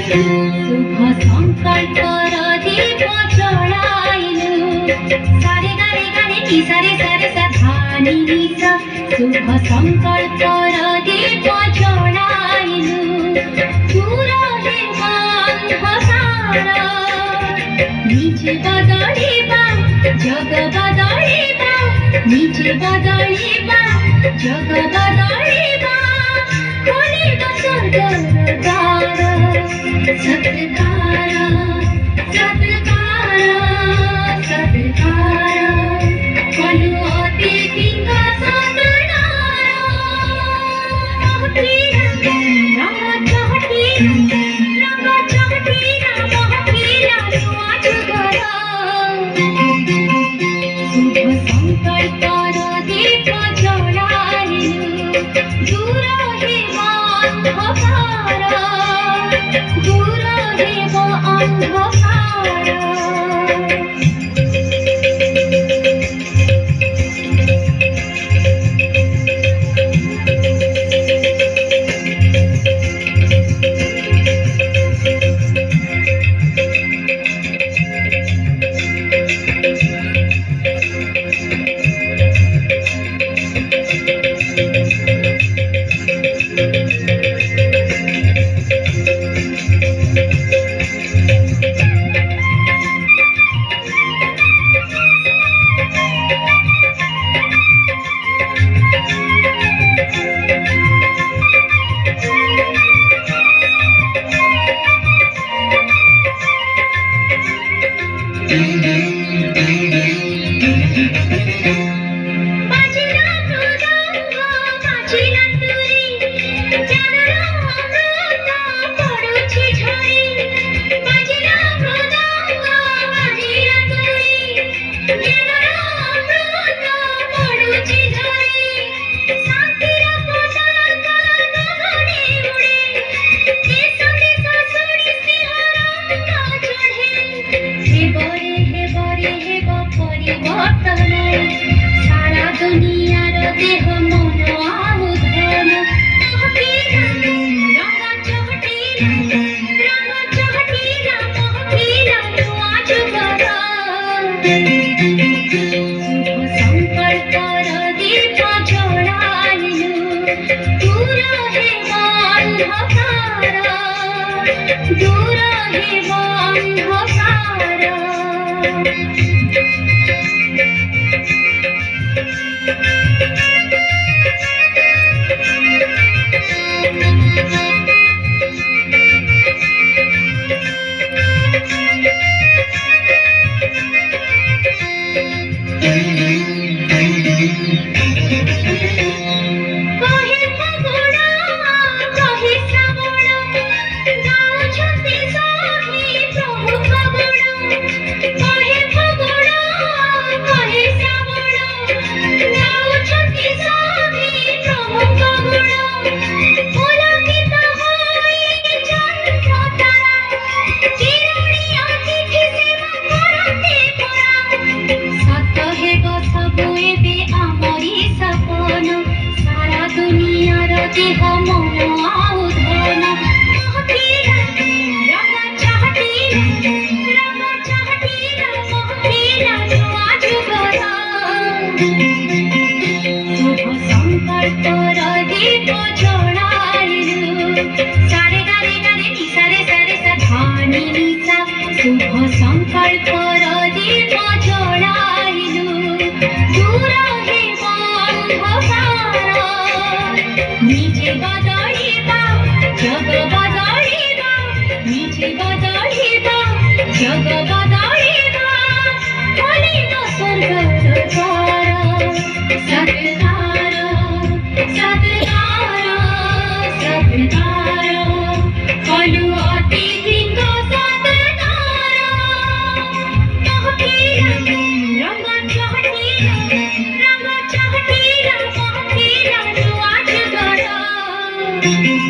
शुभ संकल्पर दीप जलाइलु सारे गारे गारे नि सारे सारे सा धानी नि सा शुभ संकल्पर दीप जलाइलु दूर हेबा अंधकार निजे बदलिबा जग बदलिबा निजे बदलिबा जग बदलिबा खोलिबा स्वर्गर द्वार सत्कार सत्कार सत्कार कलु अतिथिंग सत्कार रंग चहटी महफिला आज घर शुभ संकल्पर दीप जलाइलु दूर हेबा अंधकार दूर हेबा अंधकार दूर हेबा अंधकार Thank you.